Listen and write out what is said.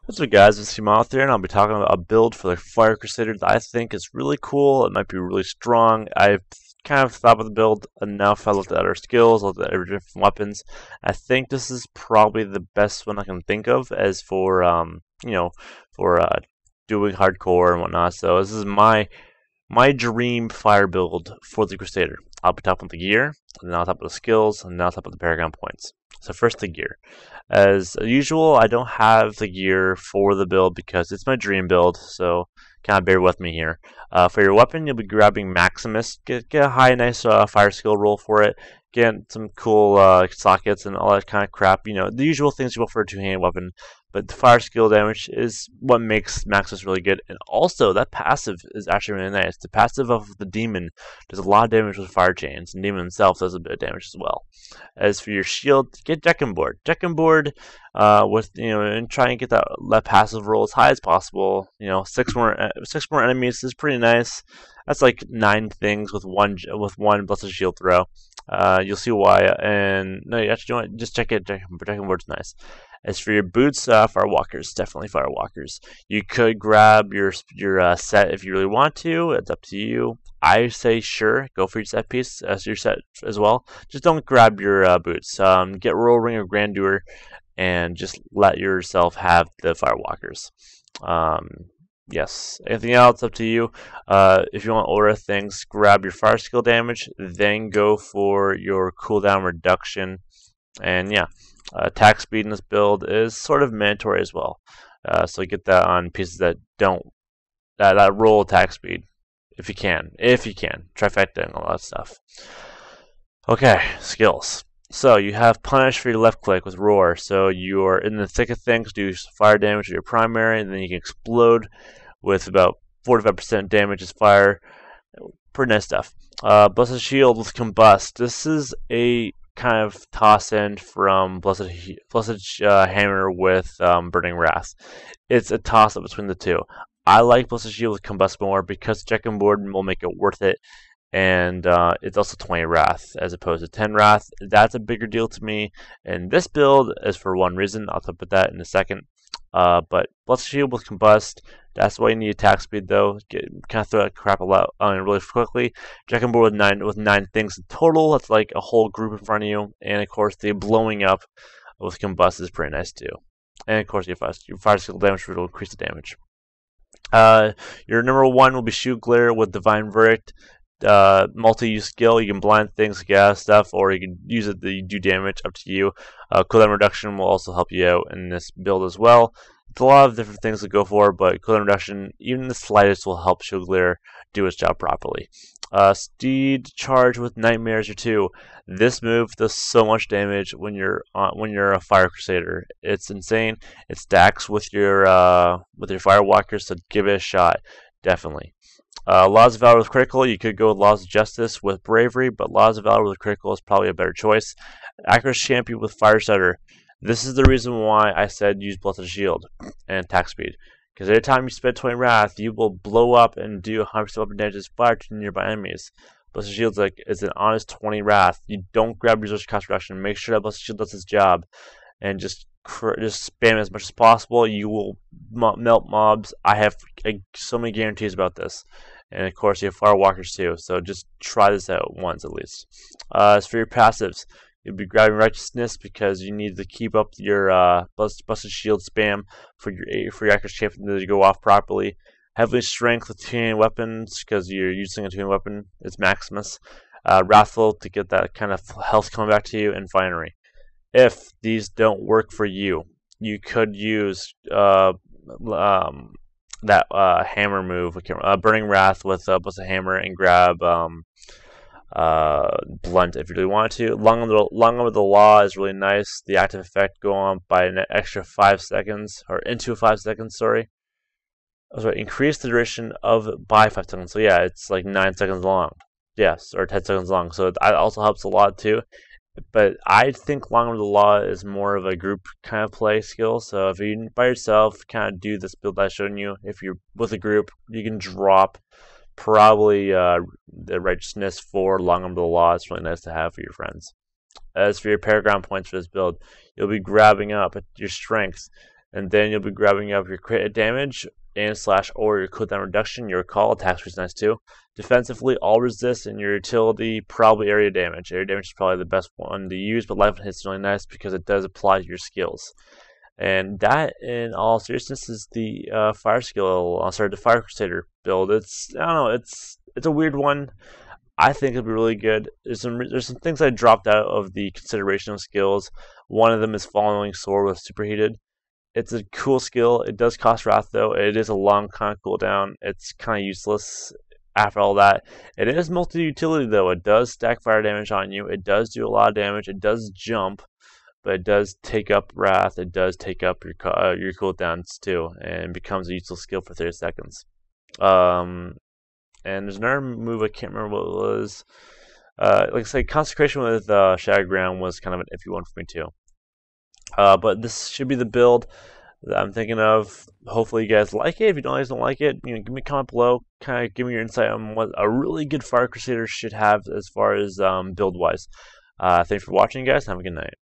What's up, guys? It's out there, and I'll be talking about a build for the Fire Crusader that I think is really cool. It might be really strong. I've kind of thought about the build enough. I looked at our skills, looked at every different weapons. I think this is probably the best one I can think of as for for doing hardcore and whatnot. So this is my dream fire build for the Crusader. I'll be top of the gear, and then I'll top of the skills, and then I'll top of the Paragon points. So first the gear. As usual, I don't have the gear for the build because it's my dream build, so kind of bear with me here. For your weapon, you'll be grabbing Maximus. Get a high, nice fire skill roll for it. Get some cool sockets and all that kind of crap. You know, the usual things you want for a two-handed weapon. But the fire skill damage is what makes Maximus really good. And also, that passive is actually really nice. The passive of the demon does a lot of damage with fire chains, and demon himself does a bit of damage as well. As for your shield, get Deccan Board. Deccan Board with and try and get that passive roll as high as possible. You know, six more enemies is pretty nice. That's like 9 things with one blessed shield throw. You'll see why. And no, you actually don't. Just check it. Deccan Board's nice. As for your boots, Firewalkers, definitely Firewalkers. You could grab your set if you really want to. It's up to you. I say sure, go for your set piece as your set as well. Just don't grab your boots. Get Royal Ring of Grandeur, and just let yourself have the Firewalkers. Yes. Anything else, up to you. If you want to order things, grab your fire skill damage, then go for your cooldown reduction. And yeah, attack speed in this build is sort of mandatory as well. So get that on pieces that don't that roll attack speed if you can. Trifecta and all that stuff. Okay, skills. So you have Punish for your left click with Roar. So you're in the thick of things, do fire damage with your primary, and then you can explode with about 45% damage as fire. Pretty nice stuff. Blessed Shield with Combust. This is a kind of toss in from Blessed Hammer with Burning Wrath. It's a toss up between the two. I like Blessed Shield with Combust more because Deccan Board will make it worth it, and it's also 20 Wrath as opposed to 10 Wrath. That's a bigger deal to me, and this build is for one reason. I'll talk about that in a second. But Blessed Shield with Combust, that's why you need attack speed though. Kind of throw that crap a lot on really quickly. Deccan Board with nine things in total. That's like a whole group in front of you. And of course, the blowing up with Combust is pretty nice too. And of course, your fire skill damage will increase the damage. Your number 1 will be Shoot Glare with Divine Verdict. Multi-use skill. You can blind things, gas stuff, or you can use it to do damage. Up to you. Cooldown reduction will also help you out in this build as well. It's a lot of different things to go for, but cooldown reduction, even the slightest, will help Shoot Glare do its job properly. Steed Charge with Nightmares or 2. This move does so much damage when you're a Fire Crusader. It's insane. It stacks with your Firewalkers, so give it a shot, definitely. Laws of Valor with critical. You could go with Laws of Justice with Bravery, but Laws of Valor with critical is probably a better choice. Accuracy Champion with Fire Stutter. This is the reason why I said use Blessed Shield and attack speed. Because every time you spend 20 Wrath, you will blow up and do 100% weapon damage as fire to nearby enemies. Blessed Shield's like is an honest 20 Wrath. You don't grab resource cost reduction. Make sure that Blessed Shield does its job, and just spam as much as possible. You will melt mobs. I have so many guarantees about this. And of course, you have Firewalkers too. So just try this out once at least. As for your passives, you'll be grabbing Righteousness because you need to keep up your Blessed Shield spam for your Accuracy Champion to go off properly. Heavily Strength with two-handed weapons because you're using a two-handed weapon. It's Maximus. Wrathful to get that kind of health coming back to you, and Finery. If these don't work for you, you could use that hammer move, Burning Wrath with a hammer, and grab Blunt if you really want to. Long Arm of the Law is really nice. The active effect go on by an extra 5 seconds, or into 5 seconds, sorry. Oh, sorry, increase the duration of by 5 seconds. So yeah, it's like 9 seconds long. Yes, or 10 seconds long. So that also helps a lot too. But I think Long Arm of the Law is more of a group kind of play skill. So if you by yourself kind of do this build I've shown you, if you're with a group, you can drop probably the Righteousness for Long Arm of the Law. It's really nice to have for your friends. As for your Paragon points for this build, you'll be grabbing up your Strength. and then you'll be grabbing up your crit damage and slash or your cooldown reduction. Your call attack is nice too. Defensively, all resist, and your utility probably area damage. Area damage is probably the best one to use, but life and hit is really nice because it does apply to your skills. And that, in all seriousness, is the fire skill. Sorry, the Fire Crusader build. I don't know. It's a weird one. I think it'll be really good. There's some things I dropped out of the consideration of skills. One of them is following sword with superheated. It's a cool skill. It does cost wrath though. It is a long kind of cooldown. It's kind of useless after all that. It is multi-utility though. It does stack fire damage on you. It does do a lot of damage. It does jump, but it does take up wrath. It does take up your cooldowns too, and becomes a useful skill for 30 seconds. And there's another move I can't remember what it was. Like I said, Consecration with Shattered Ground was kind of an iffy one for me too. But this should be the build that I'm thinking of. Hopefully you guys like it. If you guys don't like it, give me a comment below. Kind of give me your insight on what a really good Fire Crusader should have as far as build wise. Thanks for watching, guys. Have a good night.